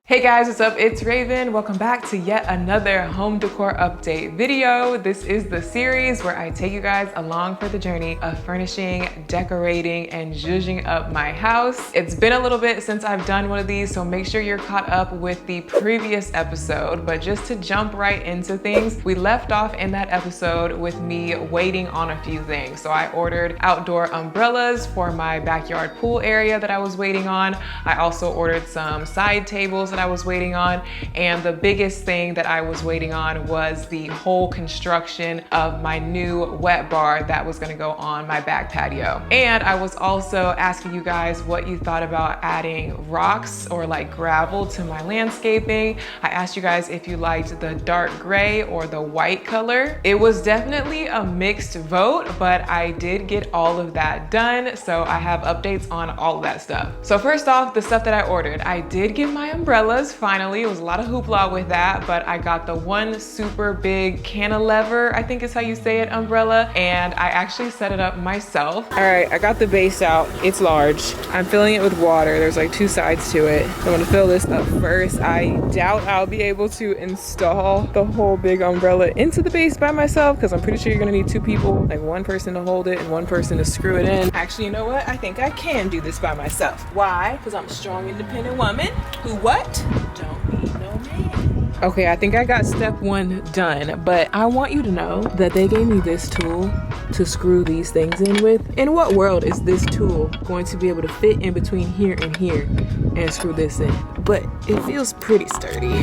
Hey guys, what's up? It's Raven. Welcome back to yet another home decor update video. This is the series where I take you guys along for the journey of furnishing, decorating, and zhuzhing up my house. It's been a little bit since I've done one of these, so make sure you're caught up with the previous episode. But just to jump right into things, we left off in that episode with me waiting on a few things. So I ordered outdoor umbrellas for my backyard pool area that I was waiting on. I also ordered some side tables that I was waiting on, and the biggest thing that I was waiting on was the whole construction of my new wet bar that was going to go on my back patio. And I was also asking you guys what you thought about adding rocks or like gravel to my landscaping. I asked you guys if you liked the dark gray or the white color. It was definitely a mixed vote, but I did get all of that done, so I have updates on all of that stuff. So first off, the stuff that I ordered. I did get my umbrellas finally. It was a lot of hoopla with that, but I got the one super big cantilever, I think is how you say it, umbrella, and I actually set it up myself. All right, I got the base out. It's large. I'm filling it with water. There's like two sides to it. I'm gonna fill this up first. I doubt I'll be able to install the whole big umbrella into the base by myself because I'm pretty sure you're gonna need two people, like one person to hold it and one person to screw it in. Actually, you know what? I think I can do this by myself. Why? Because I'm a strong, independent woman who what? Don't need no man. Okay, I think I got step one done, but I want you to know that they gave me this tool to screw these things in with. In what world is this tool going to be able to fit in between here and here and screw this in? But it feels pretty sturdy.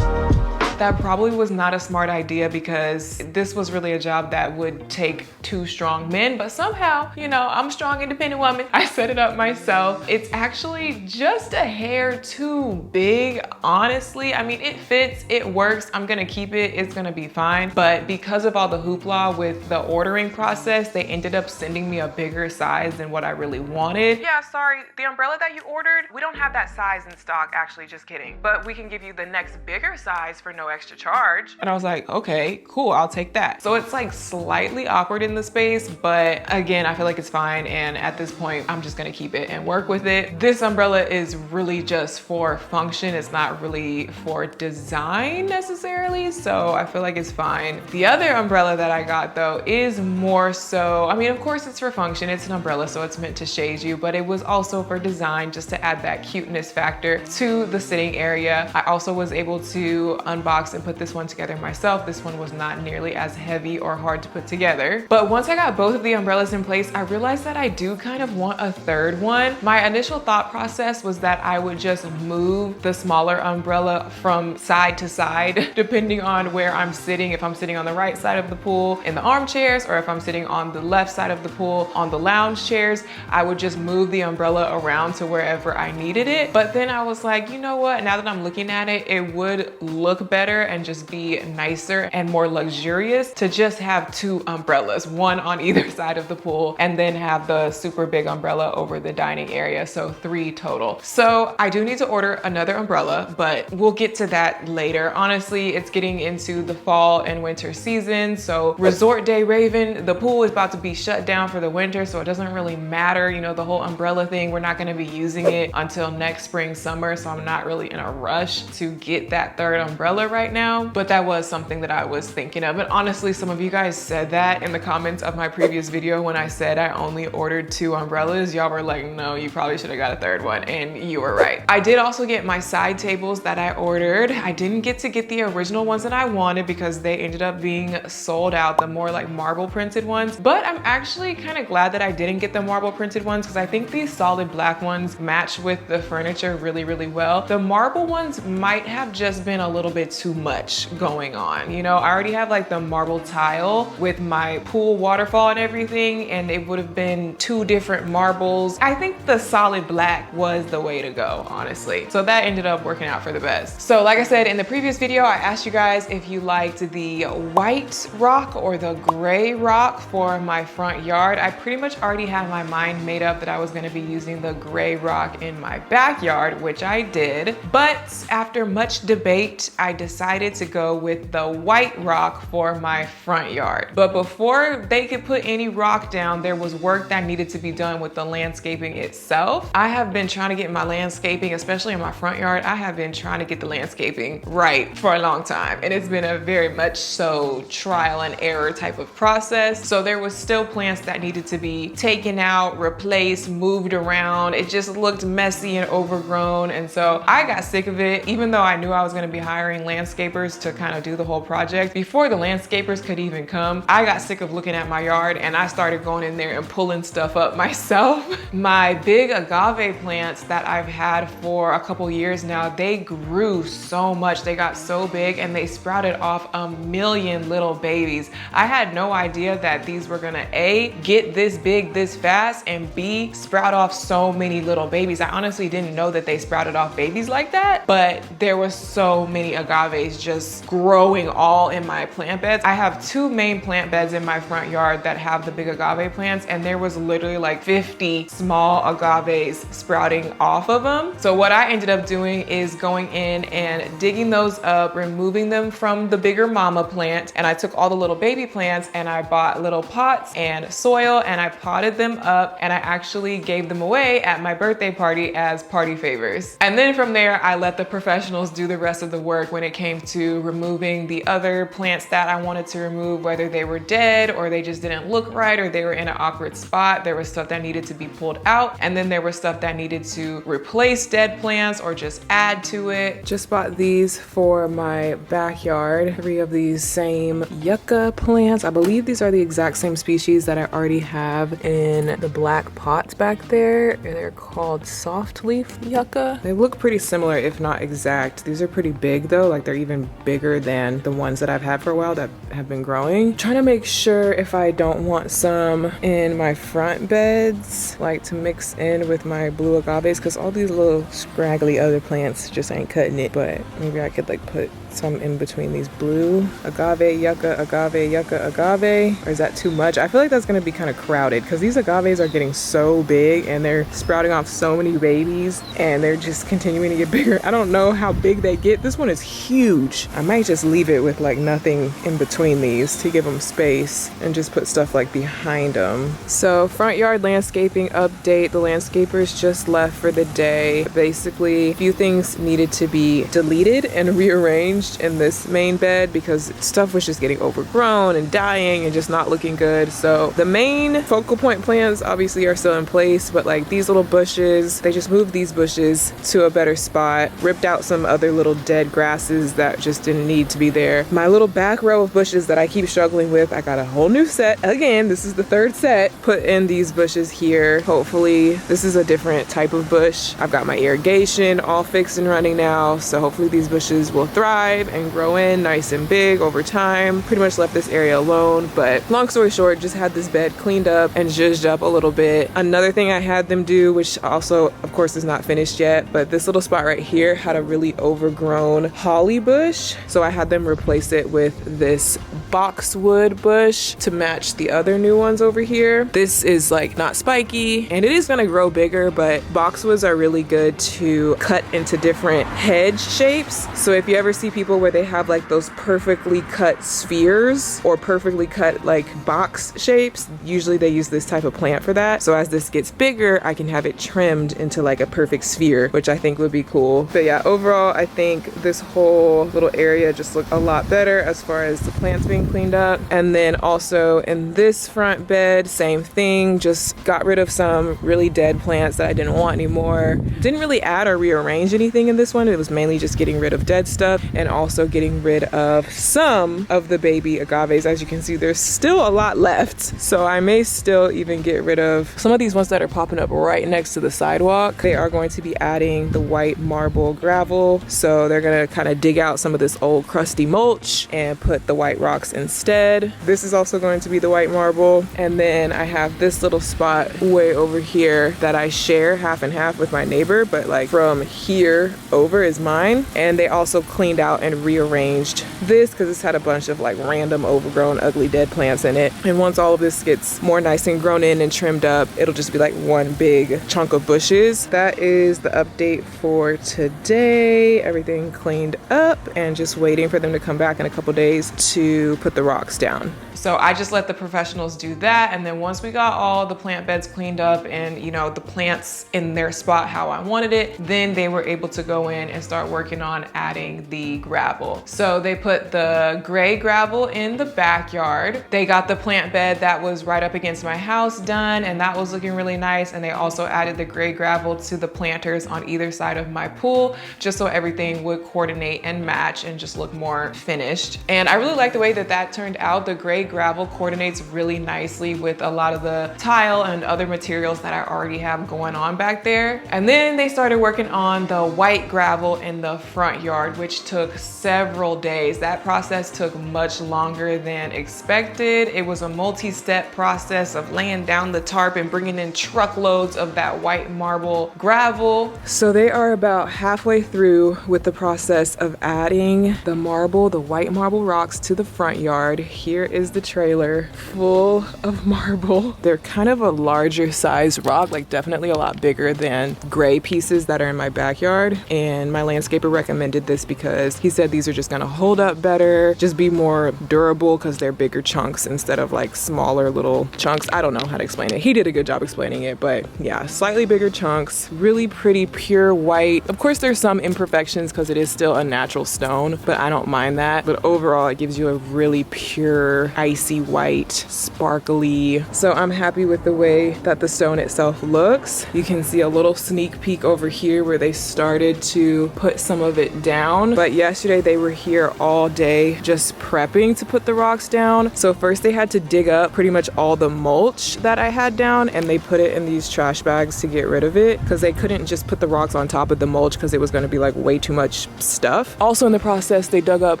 That probably was not a smart idea because this was really a job that would take two strong men, but somehow, you know, I'm a strong, independent woman. I set it up myself. It's actually just a hair too big, honestly. I mean, it fits, it works. I'm gonna keep it, it's gonna be fine. But because of all the hoopla with the ordering process, they ended up sending me a bigger size than what I really wanted. Yeah, sorry, the umbrella that you ordered, we don't have that size in stock, actually, just kidding. But we can give you the next bigger size for no extra charge. And I was like, okay, cool, I'll take that. So it's like slightly awkward in the space, but again, I feel like it's fine. And at this point, I'm just gonna keep it and work with it. This umbrella is really just for function. It's not really for design necessarily. So I feel like it's fine. The other umbrella that I got though is more so, I mean, of course it's for function. It's an umbrella, so it's meant to shade you, but it was also for design just to add that cuteness factor to the sitting area. I also was able to unbox and put this one together myself. This one was not nearly as heavy or hard to put together. But once I got both of the umbrellas in place, I realized that I do kind of want a third one. My initial thought process was that I would just move the smaller umbrella from side to side, depending on where I'm sitting. If I'm sitting on the right side of the pool in the armchairs, or if I'm sitting on the left side of the pool on the lounge chairs, I would just move the umbrella around to wherever I needed it. But then I was like, you know what? Now that I'm looking at it, it would look better and just be nicer and more luxurious to just have two umbrellas, one on either side of the pool, and then have the super big umbrella over the dining area. So 3 total. So I do need to order another umbrella, but we'll get to that later. Honestly, it's getting into the fall and winter season. So resort day Raven, the pool is about to be shut down for the winter. So it doesn't really matter, you know, the whole umbrella thing. We're not going to be using it until next spring, summer. So I'm not really in a rush to get that third umbrella right now, but that was something that I was thinking of. And honestly, some of you guys said that in the comments of my previous video when I said I only ordered 2 umbrellas. Y'all were like, no, you probably should have got a third one, and you were right. I did also get my side tables that I ordered. I didn't get to get the original ones that I wanted because they ended up being sold out, the more like marble printed ones. But I'm actually kind of glad that I didn't get the marble printed ones because I think these solid black ones match with the furniture really, really well. The marble ones might have just been a little bit too much going on. You know, I already have like the marble tile with my pool waterfall and everything, and it would have been 2 different marbles. I think the solid black was the way to go, honestly. So that ended up working out for the best. So like I said, in the previous video, I asked you guys if you liked the white rock or the gray rock for my front yard. I pretty much already had my mind made up that I was gonna be using the gray rock in my backyard, which I did. But after much debate, I decided decided to go with the white rock for my front yard. But before they could put any rock down, there was work that needed to be done with the landscaping itself. I have been trying to get my landscaping, especially in my front yard, I have been trying to get the landscaping right for a long time. And it's been a very much so trial and error type of process. So there was still plants that needed to be taken out, replaced, moved around. It just looked messy and overgrown. And so I got sick of it, even though I knew I was gonna be hiring landscapers to kind of do the whole project. Before the landscapers could even come, I got sick of looking at my yard and I started going in there and pulling stuff up myself. My big agave plants that I've had for a couple years now, they grew so much. They got so big and they sprouted off a million little babies. I had no idea that these were gonna A, get this big this fast, and B, sprout off so many little babies. I honestly didn't know that they sprouted off babies like that, but there was so many agaves just growing all in my plant beds. I have two main plant beds in my front yard that have the big agave plants, and there was literally like 50 small agaves sprouting off of them. So what I ended up doing is going in and digging those up, removing them from the bigger mama plant, and I took all the little baby plants and I bought little pots and soil and I potted them up, and I actually gave them away at my birthday party as party favors. And then from there, I let the professionals do the rest of the work when it came to removing the other plants that I wanted to remove, whether they were dead or they just didn't look right or they were in an awkward spot. There was stuff that needed to be pulled out, and then there was stuff that needed to replace dead plants or just add to it. Just bought these for my backyard, 3 of these same yucca plants. I believe these are the exact same species that I already have in the black pots back there. They're called soft leaf yucca. They look pretty similar, if not exact. These are pretty big though, like they're even bigger than the ones that I've had for a while that have been growing. Trying to make sure if I don't want some in my front beds, like to mix in with my blue agaves, because all these little scraggly other plants just ain't cutting it. But maybe I could like put some in between these blue agave, yucca, agave, yucca, agave. Or is that too much? I feel like that's gonna be kind of crowded because these agaves are getting so big and they're sprouting off so many babies and they're just continuing to get bigger. I don't know how big they get. This one is huge. I might just leave it with like nothing in between these to give them space and just put stuff like behind them. So front yard landscaping update. The landscapers just left for the day. Basically, a few things needed to be deleted and rearranged in this main bed because stuff was just getting overgrown and dying and just not looking good. So the main focal point plants obviously are still in place, but like these little bushes, they just moved these bushes to a better spot, ripped out some other little dead grasses that just didn't need to be there. My little back row of bushes that I keep struggling with, I got a whole new set. Again, this is the 3rd set. Put in these bushes here. Hopefully this is a different type of bush. I've got my irrigation all fixed and running now, so hopefully these bushes will thrive and grow in nice and big over time. Pretty much left this area alone, but long story short, just had this bed cleaned up and zhuzhed up a little bit. Another thing I had them do, which also of course is not finished yet, but this little spot right here had a really overgrown holly bush, so I had them replace it with this boxwood bush to match the other new ones over here. This is like not spiky and it is gonna grow bigger, but boxwoods are really good to cut into different hedge shapes. So if you ever see people where they have like those perfectly cut spheres or perfectly cut like box shapes, usually they use this type of plant for that. So as this gets bigger, I can have it trimmed into like a perfect sphere, which I think would be cool. But yeah, overall, I think this whole little area just looked a lot better as far as the plants being cleaned up. And then also in this front bed, same thing, just got rid of some really dead plants that I didn't want anymore. Didn't really add or rearrange anything in this one. It was mainly just getting rid of dead stuff and also getting rid of some of the baby agaves. As you can see, there's still a lot left. So I may still even get rid of some of these ones that are popping up right next to the sidewalk. They are going to be adding the white marble gravel. So they're gonna kind of dig out some of this old crusty mulch and put the white rocks rocks instead. This is also going to be the white marble. And then I have this little spot way over here that I share half and half with my neighbor, but like from here over is mine. And they also cleaned out and rearranged this because this had a bunch of like random overgrown ugly dead plants in it. And once all of this gets more nice and grown in and trimmed up, it'll just be like one big chunk of bushes. That is the update for today. Everything cleaned up and just waiting for them to come back in a couple days to put the rocks down. So I just let the professionals do that. And then once we got all the plant beds cleaned up and, you know, the plants in their spot how I wanted it, then they were able to go in and start working on adding the gravel. So they put the gray gravel in the backyard. They got the plant bed that was right up against my house done, and that was looking really nice. And they also added the gray gravel to the planters on either side of my pool, just so everything would coordinate and match and just look more finished. And I really like the way that that turned out. The gray gravel coordinates really nicely with a lot of the tile and other materials that I already have going on back there. And then they started working on the white gravel in the front yard, which took several days. That process took much longer than expected. It was a multi-step process of laying down the tarp and bringing in truckloads of that white marble gravel. So they are about halfway through with the process of adding the marble, the white marble rocks to the front yard. Here is the trailer full of marble. They're kind of a larger size rock, like definitely a lot bigger than gray pieces that are in my backyard. And my landscaper recommended this because he said these are just gonna hold up better, just be more durable because they're bigger chunks instead of like smaller little chunks. I don't know how to explain it. He did a good job explaining it, but yeah, slightly bigger chunks, really pretty pure white. Of course, there's some imperfections because it is still a natural stone, but I don't mind that. But overall, it gives you a really pure, icy white, sparkly. So I'm happy with the way that the stone itself looks. You can see a little sneak peek over here where they started to put some of it down. But yesterday they were here all day just prepping to put the rocks down. So first they had to dig up pretty much all the mulch that I had down, and they put it in these trash bags to get rid of it because they couldn't just put the rocks on top of the mulch because it was going to be like way too much stuff. Also in the process, they dug up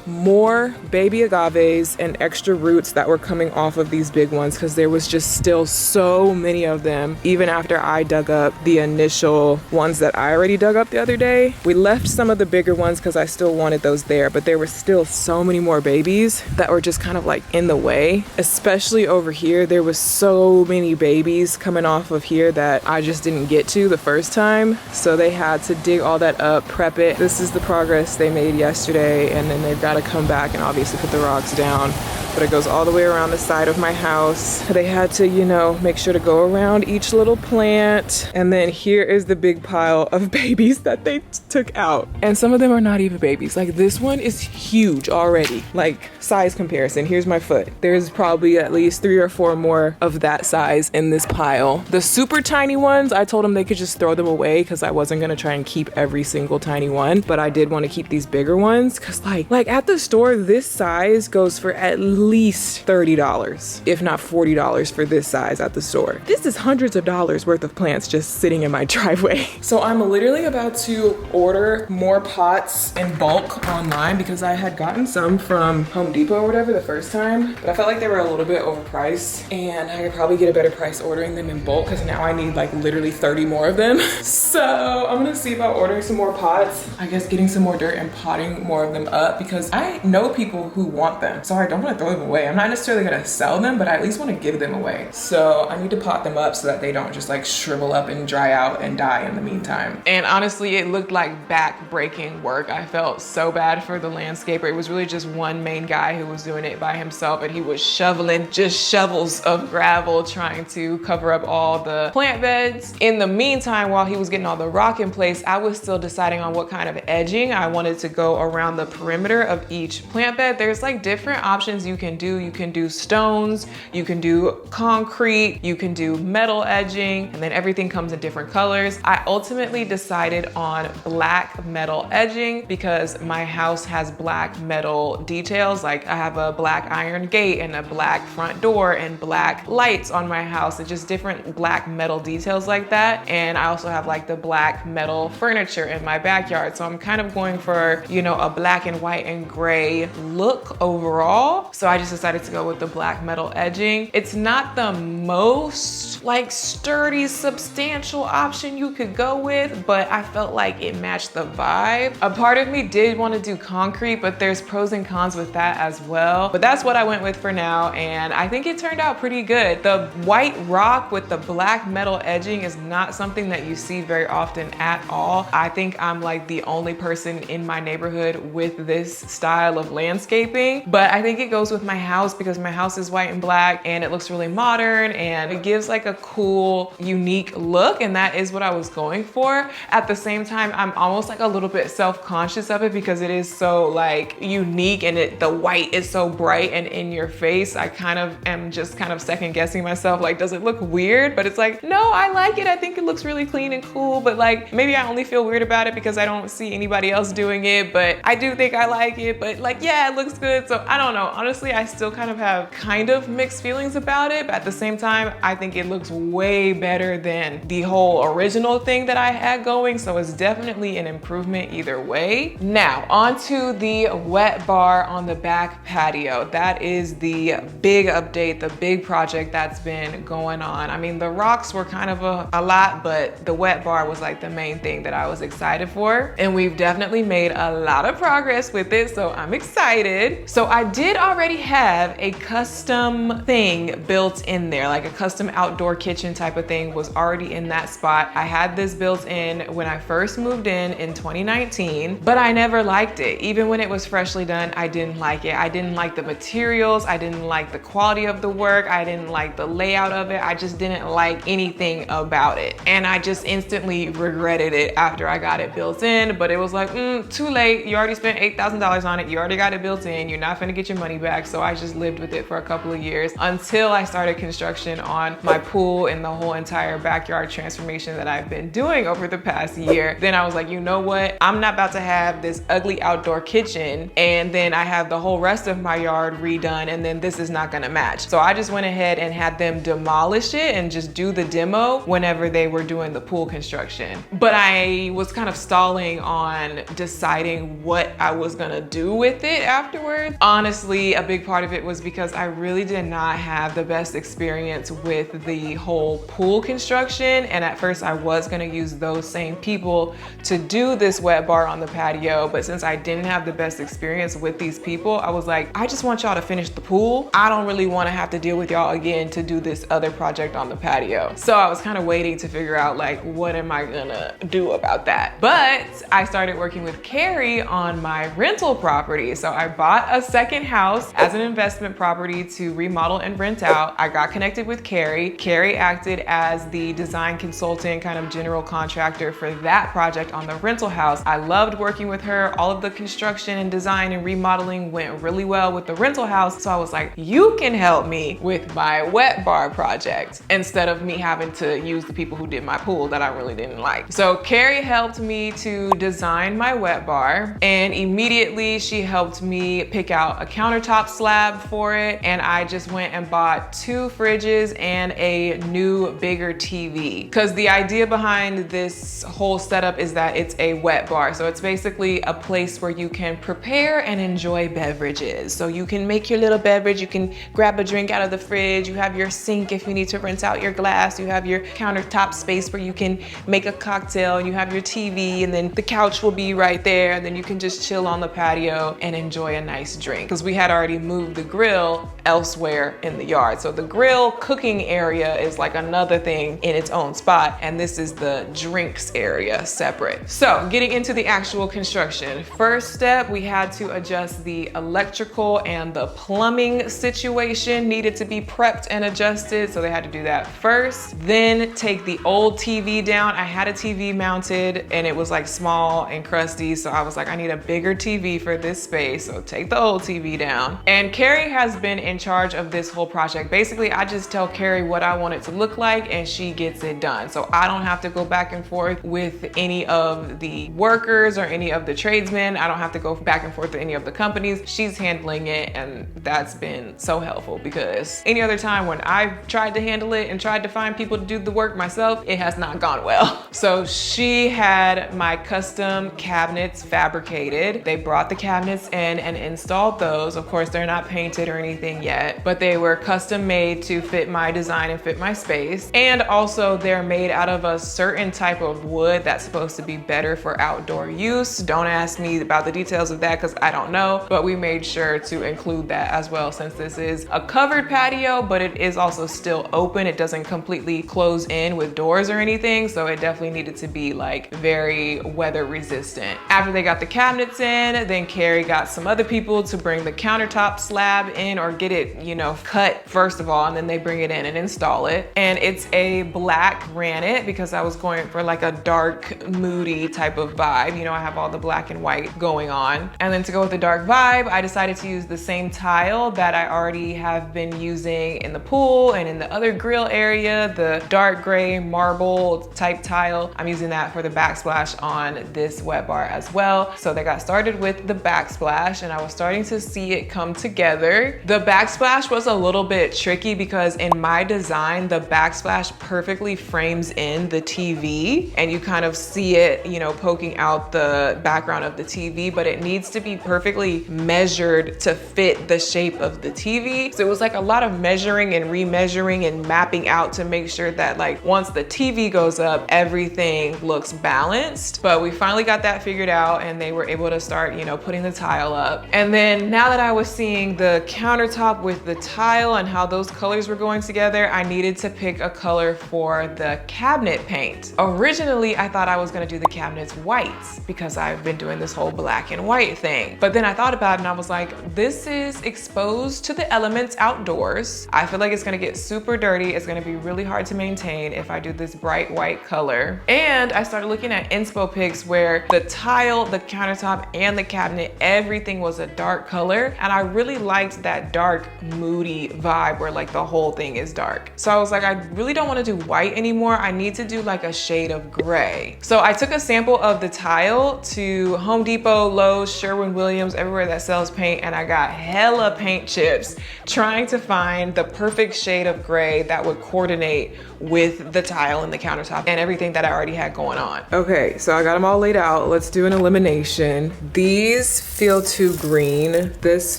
more baby agaves and extra roots that were coming off of these big ones because there was just still so many of them. Even after I dug up the initial ones that I already dug up the other day, we left some of the bigger ones because I still wanted those there, but there were still so many more babies that were just kind of like in the way. Especially over here, there was so many babies coming off of here that I just didn't get to the first time. So they had to dig all that up, prep it. This is the progress they made yesterday, and then they've got to come back and obviously put the rocks down. But it goes all the way around the side of my house. They had to, you know, make sure to go around each little plant. And then here is the big pile of babies that they took out. And some of them are not even babies. Like this one is huge already, like size comparison. Here's my foot. There's probably at least 3 or 4 more of that size in this pile. The super tiny ones, I told them they could just throw them away because I wasn't gonna try and keep every single tiny one, but I did want to keep these bigger ones because like at the store, this size goes for at least $30, if not $40 for this size at the store. This is hundreds of dollars worth of plants just sitting in my driveway. So I'm literally about to order more pots in bulk online because I had gotten some from Home Depot or whatever the first time, but I felt like they were a little bit overpriced and I could probably get a better price ordering them in bulk because now I need like literally 30 more of them. So I'm gonna see about ordering some more pots, I guess getting some more dirt and potting more of them up because I know people who want them. So I don't want to throw them away. I'm not necessarily gonna sell them, but I at least want to give them away. So I need to pot them up so that they don't just like shrivel up and dry out and die in the meantime. And honestly, it looked like back-breaking work. I felt so bad for the landscaper. It was really just one main guy who was doing it by himself, and he was shoveling just shovels of gravel trying to cover up all the plant beds. In the meantime, while he was getting all the rock in place, I was still deciding on what kind of edging I wanted to go around the perimeter of each plant bed. There's like different options you can do. You can do stones, you can do concrete, you can do metal edging, and then everything comes in different colors. I ultimately decided on black metal edging because my house has black metal details. Like I have a black iron gate and a black front door and black lights on my house. It's just different black metal details like that. And I also have like the black metal furniture in my backyard. So I'm kind of going for, you know, a black and white and gray look overall. So So I just decided to go with the black metal edging. It's not the most like sturdy, substantial option you could go with, but I felt like it matched the vibe. A part of me did want to do concrete, but there's pros and cons with that as well. But that's what I went with for now, and I think it turned out pretty good. The white rock with the black metal edging is not something that you see very often at all. I think I'm like the only person in my neighborhood with this style of landscaping, but I think it goes with my house because my house is white and black and it looks really modern and it gives like a cool, unique look, and that is what I was going for. At the same time, I'm almost like a little bit self-conscious of it because it is so like unique and the white is so bright and in your face. I kind of am just kind of second guessing myself, like, does it look weird? But it's like, no, I like it. I think it looks really clean and cool, but like maybe I only feel weird about it because I don't see anybody else doing it, but I do think I like it, but like, yeah, it looks good. So I don't know. Honestly, I still kind of have mixed feelings about it, but at the same time, I think it looks way better than the whole original thing that I had going. So it's definitely an improvement either way. Now onto the wet bar on the back patio. That is the big update, the big project that's been going on. I mean, the rocks were kind of a lot, but the wet bar was like the main thing that I was excited for. And we've definitely made a lot of progress with it, so I'm excited. So I did already have a custom thing built in there, like a custom outdoor kitchen type of thing was already in that spot. I had this built in when I first moved in 2019, but I never liked it. Even when it was freshly done, I didn't like it. I didn't like the materials. I didn't like the quality of the work. I didn't like the layout of it. I just didn't like anything about it. And I just instantly regretted it after I got it built in, but it was like, too late. You already spent $8,000 on it. You already got it built in. You're not gonna get your money back. So I just lived with it for a couple of years until I started construction on my pool and the whole entire backyard transformation that I've been doing over the past year. Then I was like, you know what? I'm not about to have this ugly outdoor kitchen and then I have the whole rest of my yard redone and then this is not gonna match. So I just went ahead and had them demolish it and just do the demo whenever they were doing the pool construction. But I was kind of stalling on deciding what I was gonna do with it afterwards. Honestly, a big part of it was because I really did not have the best experience with the whole pool construction. And at first I was gonna use those same people to do this wet bar on the patio. But since I didn't have the best experience with these people, I was like, I just want y'all to finish the pool. I don't really wanna have to deal with y'all again to do this other project on the patio. So I was kind of waiting to figure out like, what am I gonna do about that? But I started working with Carrie on my rental property. So I bought a second house as an investment property to remodel and rent out. I got connected with Carrie. Carrie acted as the design consultant, kind of general contractor for that project on the rental house. I loved working with her. All of the construction and design and remodeling went really well with the rental house. So I was like, you can help me with my wet bar project instead of me having to use the people who did my pool that I really didn't like. So Carrie helped me to design my wet bar, and immediately she helped me pick out a countertop slab for it. And I just went and bought 2 fridges and a new bigger TV. Because the idea behind this whole setup is that it's a wet bar. So it's basically a place where you can prepare and enjoy beverages. So you can make your little beverage, you can grab a drink out of the fridge, you have your sink if you need to rinse out your glass, you have your countertop space where you can make a cocktail, you have your TV, and then the couch will be right there, and then you can just chill on the patio and enjoy a nice drink. Because we had already moved the grill elsewhere in the yard. So the grill cooking area is like another thing in its own spot, and this is the drinks area separate. So getting into the actual construction. First step, we had to adjust the electrical and the plumbing situation needed to be prepped and adjusted. So they had to do that first. Then take the old TV down. I had a TV mounted and it was like small and crusty. So I was like, I need a bigger TV for this space. So take the old TV down. And Carrie has been in charge of this whole project. Basically, I just tell Carrie what I want it to look like and she gets it done. So I don't have to go back and forth with any of the workers or any of the tradesmen. I don't have to go back and forth with any of the companies. She's handling it, and that's been so helpful because any other time when I've tried to handle it and tried to find people to do the work myself, it has not gone well. So she had my custom cabinets fabricated. They brought the cabinets in and installed those. Of course, they're They're not painted or anything yet, but they were custom made to fit my design and fit my space. And also they're made out of a certain type of wood that's supposed to be better for outdoor use. Don't ask me about the details of that because I don't know, but we made sure to include that as well, since this is a covered patio, but it is also still open. It doesn't completely close in with doors or anything, so it definitely needed to be like very weather resistant. After they got the cabinets in, then Carrie got some other people to bring the countertop slab in, or get it, you know, cut first of all, and then they bring it in and install it. And it's a black granite because I was going for like a dark, moody type of vibe. You know, I have all the black and white going on. And then to go with the dark vibe, I decided to use the same tile that I already have been using in the pool and in the other grill area, the dark gray marble type tile. I'm using that for the backsplash on this wet bar as well. So they got started with the backsplash and I was starting to see it come together. The backsplash was a little bit tricky because in my design, the backsplash perfectly frames in the TV and you kind of see it, you know, poking out the background of the TV, but it needs to be perfectly measured to fit the shape of the TV. So it was like a lot of measuring and remeasuring and mapping out to make sure that like once the TV goes up, everything looks balanced. But we finally got that figured out and they were able to start, you know, putting the tile up. And then now that I was seeing the countertop with the tile and how those colors were going together, I needed to pick a color for the cabinet paint. Originally, I thought I was gonna do the cabinets whites because I've been doing this whole black and white thing. But then I thought about it and I was like, this is exposed to the elements outdoors. I feel like it's gonna get super dirty. It's gonna be really hard to maintain if I do this bright white color. And I started looking at inspo pics where the tile, the countertop, and the cabinet, everything was a dark color. And I really liked that dark, moody vibe where like the whole thing is dark. So I was like, I really don't wanna do white anymore. I need to do like a shade of gray. So I took a sample of the tile to Home Depot, Lowe's, Sherwin-Williams, everywhere that sells paint, and I got hella paint chips trying to find the perfect shade of gray that would coordinate with the tile and the countertop and everything that I already had going on. Okay, so I got them all laid out. Let's do an elimination. These feel too green. This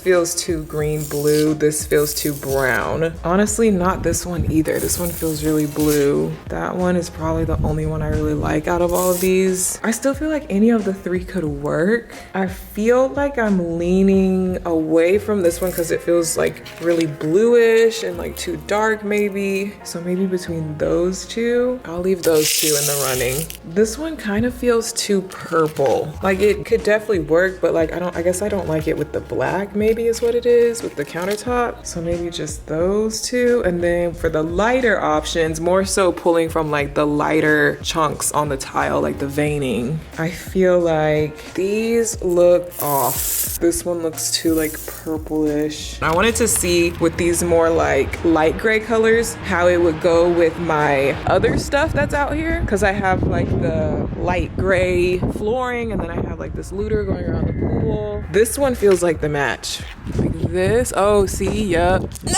feels too green blue. This feels too brown. Honestly, not this one either. This one feels really blue. That one is probably the only one I really like out of all of these. I still feel like any of the three could work. I feel like I'm leaning away from this one because it feels like really bluish and like too dark maybe. So maybe between those two, I'll leave those two in the running. This one kind of feels too purple. Like it could definitely work, but like I guess I don't like it with the black maybe is what it is with the countertop. So maybe just those two. And then for the lighter options, more so pulling from like the lighter chunks on the tile, like the veining. I feel like these look off. This one looks too like purplish. I wanted to see with these more like light gray colors, how it would go with my other stuff that's out here. Cause I have like the light gray flooring and then I have like this looter going around the pool. This one feels like the match. Like this, oh, see, yup. No.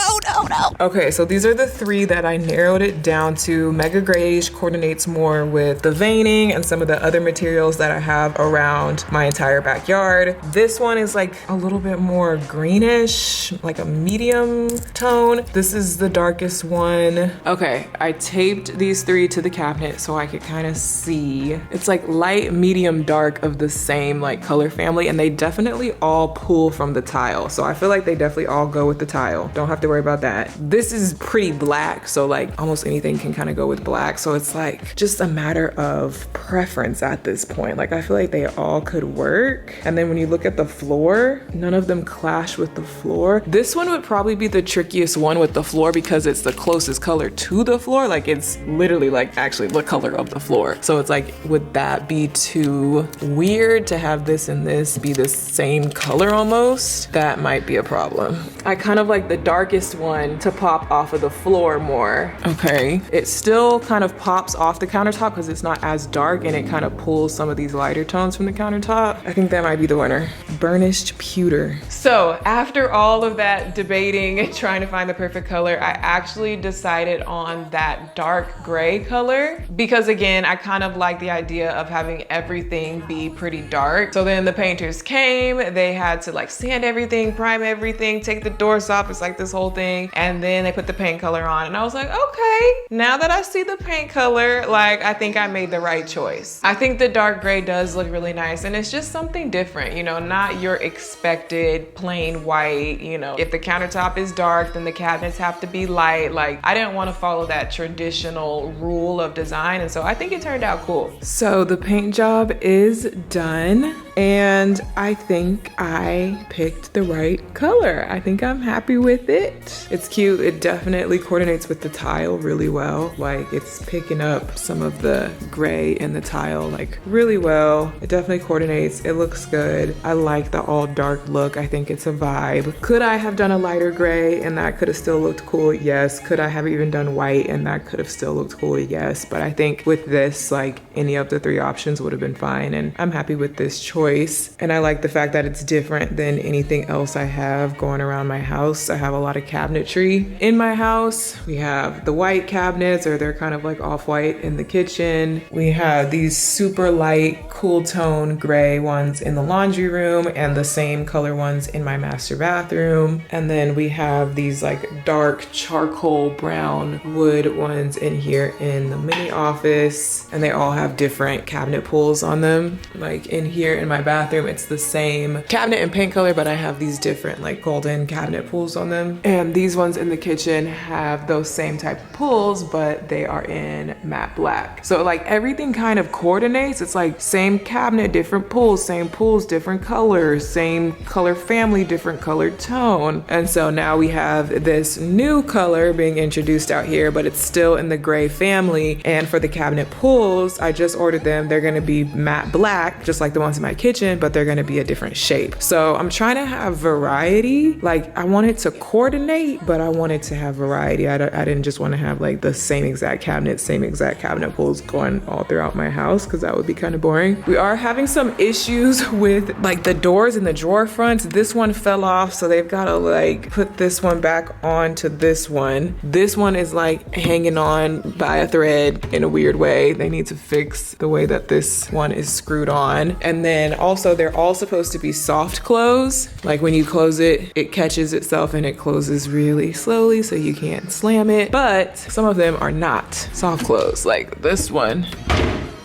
Okay, so these are the three that I narrowed it down to. Mega Grayish coordinates more with the veining and some of the other materials that I have around my entire backyard. This one is like a little bit more greenish, like a medium tone. This is the darkest one. Okay, I taped these three to the cabinet so I could kind of see. It's like light, medium, dark of the same like color family, and they definitely all pull from the tile. So I feel like they definitely all go with the tile. Don't have to worry about that. This is pretty black, so like almost anything can kind of go with black. So it's like just a matter of preference at this point. Like I feel like they all could work. And then when you look at the floor, none of them clash with the floor. This one would probably be the trickiest one with the floor because it's the closest color to the floor. Like it's literally like actually the color of the floor. So it's like, would that be too weird to have this and this be the same color almost? That might be a problem. I kind of like the darkest one one to pop off of the floor more. Okay, it still kind of pops off the countertop because it's not as dark, and it kind of pulls some of these lighter tones from the countertop. I think that might be the winner. Burnished pewter. So after all of that debating and trying to find the perfect color, I actually decided on that dark gray color because, again, I kind of like the idea of having everything be pretty dark. So then the painters came, they had to like sand everything, prime everything, take the doors off. It's like this whole thing. And then they put the paint color on, and I was like, okay, now that I see the paint color, like, I think I made the right choice. I think the dark gray does look really nice, and it's just something different, you know, not your expected plain white. You know, if the countertop is dark, then the cabinets have to be light. Like, I didn't want to follow that traditional rule of design, and so I think it turned out cool. So the paint job is done, and I think I picked the right color. I think I'm happy with it. It's cute. It definitely coordinates with the tile really well. Like, it's picking up some of the gray in the tile like really well. It definitely coordinates. It looks good. I like the all dark look. I think it's a vibe. Could I have done a lighter gray and that could have still looked cool? Yes. Could I have even done white and that could have still looked cool? Yes. But I think with this, like, any of the three options would have been fine, and I'm happy with this choice. And I like the fact that it's different than anything else I have going around my house. I have a lot of cabinetry in my house. We have the white cabinets, or they're kind of like off-white, in the kitchen. We have these super light, cool tone gray ones in the laundry room, and the same color ones in my master bathroom. And then we have these like dark charcoal brown wood ones in here in the mini office, and they all have different cabinet pulls on them. Like in here in my bathroom, it's the same cabinet and paint color, but I have these different like golden cabinet pulls on them. And these ones in the kitchen have those same type of pulls, but they are in matte black. So like everything kind of coordinates. It's like same cabinet, different pulls, same pulls, different colors, same color family, different color tone. And so now we have this new color being introduced out here, but it's still in the gray family. And for the cabinet pulls, I just ordered them. They're gonna be matte black, just like the ones in my kitchen, but they're gonna be a different shape. So I'm trying to have variety. Like, I want it to coordinate, but I want it to have variety. I didn't just want to have like the same exact cabinet pulls going all throughout my house, because that would be kind of boring. We are having some issues with like the doors and the drawer fronts. This one fell off, so they've got to like put this one back onto this one. This one is like hanging on by a thread in a weird way. They need to fix the way that this one is screwed on. And then also they're all supposed to be soft close. Like when you close it, it catches itself and it closes really slowly, so you can't slam it. But some of them are not soft close. Like this one,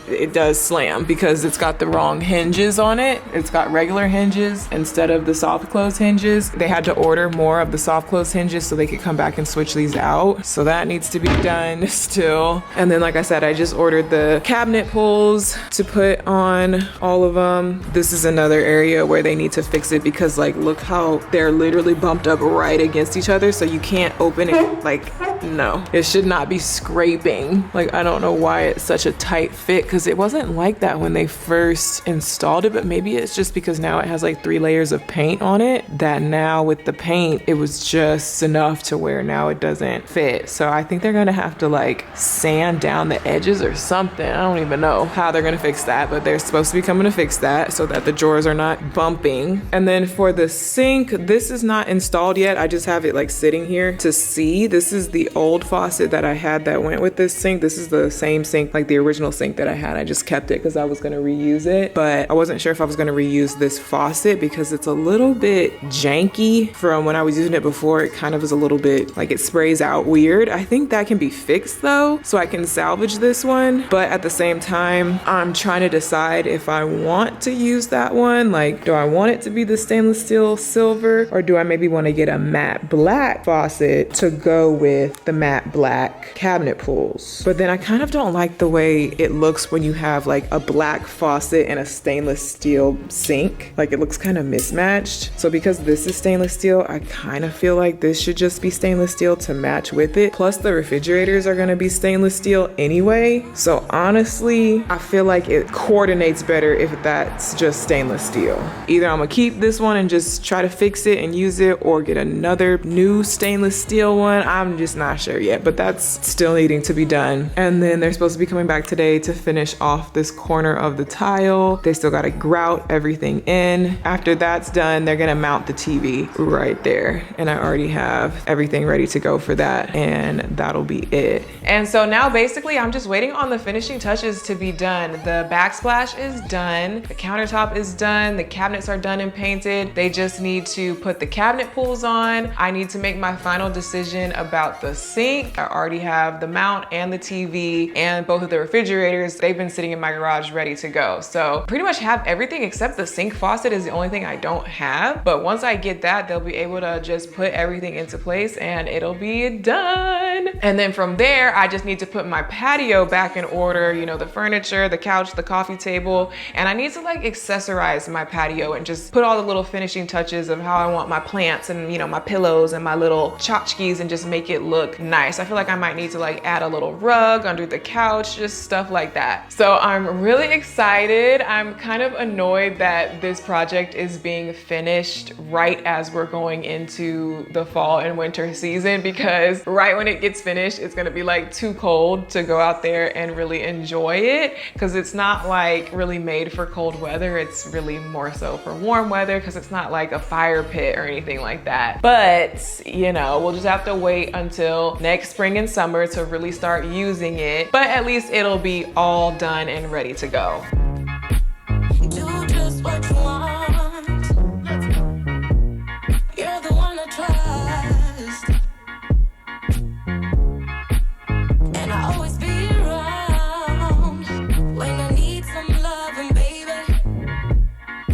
it does slam because it's got the wrong hinges on it. It's got regular hinges instead of the soft close hinges. They had to order more of the soft close hinges so they could come back and switch these out. So that needs to be done still. And then, like I said, I just ordered the cabinet pulls to put on all of them. This is another area where they need to fix it, because like, look how they're literally bumped up right against each other. So you can't open it. Like, no, it should not be scraping. Like, I don't know why it's such a tight fit, because it wasn't like that when they first installed it, but maybe it's just because now it has like 3 layers of paint on it, that now with the paint, it was just enough to where now it doesn't fit. So I think they're gonna have to like sand down the edges or something. I don't even know how they're gonna fix that, but they're supposed to be coming to fix that so that the drawers are not bumping. And then for the sink, this is not installed yet. I just have it like sitting here to see. This is the old faucet that I had that went with this sink. This is the same sink, like the original sink that I had. I just kept it because I was gonna reuse it, but I wasn't sure if I was gonna reuse this faucet because it's a little bit janky from when I was using it before. It kind of is a little bit like it sprays out weird. I think that can be fixed though, so I can salvage this one. But at the same time, I'm trying to decide if I want to use that one. Like, do I want it to be the stainless steel silver, or do I maybe want to get a matte black faucet to go with with the matte black cabinet pulls. But then I kind of don't like the way it looks when you have like a black faucet and a stainless steel sink. Like it looks kind of mismatched. So because this is stainless steel, I kind of feel like this should just be stainless steel to match with it. Plus the refrigerators are gonna be stainless steel anyway. So honestly, I feel like it coordinates better if that's just stainless steel. Either I'm gonna keep this one and just try to fix it and use it, or get another new stainless steel one. I'm just not sure yet, but that's still needing to be done. And then they're supposed to be coming back today to finish off this corner of the tile. They still gotta grout everything in. After that's done, they're gonna mount the TV right there. And I already have everything ready to go for that, and that'll be it. And so now basically I'm just waiting on the finishing touches to be done. The backsplash is done, the countertop is done, the cabinets are done and painted. They just need to put the cabinet pulls on. I need to make my final decision about the sink. I already have the mount and the TV and both of the refrigerators. They've been sitting in my garage ready to go. So pretty much have everything except the sink faucet is the only thing I don't have. But once I get that, they'll be able to just put everything into place and it'll be done. And then from there, I just need to put my patio back in order, you know, the furniture, the couch, the coffee table, and I need to like accessorize my patio and just put all the little finishing touches of how I want my plants and, you know, my pillows and my little tchotchkes and just make it look nice. I feel like I might need to like add a little rug under the couch, just stuff like that. So I'm really excited. I'm kind of annoyed that this project is being finished right as we're going into the fall and winter season, because right when it gets finished, it's gonna be like too cold to go out there and really enjoy it, because it's not like really made for cold weather. It's really more so for warm weather, because it's not like a fire pit or anything like that. But you know, we'll just have to wait until next spring and summer to really start using it. But at least it'll be all done and ready to go. Do just what you want. You're the one I trust, and I always be around when I need some loving, baby.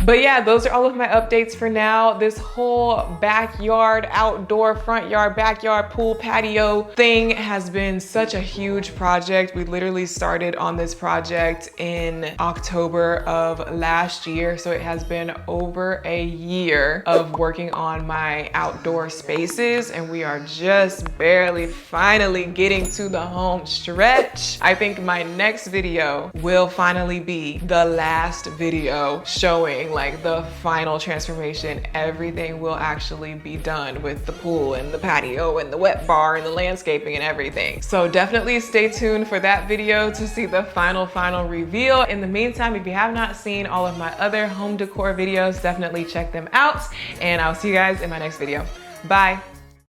But yeah, those are all of my updates for now. This whole backyard, outdoor, front yard, backyard, pool, patio thing has been such a huge project. We literally started on this project in October of last year. So it has been over a year of working on my outdoor spaces, and we are just barely finally getting to the home stretch. I think my next video will finally be the last video showing like the final transformation. Everything will actually be done with the pool and the patio and the wet bar and the landscaping and everything. So definitely stay tuned for that video to see the final reveal. In the meantime, if you have not seen all of my other home decor videos, definitely check them out, and I'll see you guys in my next video. Bye.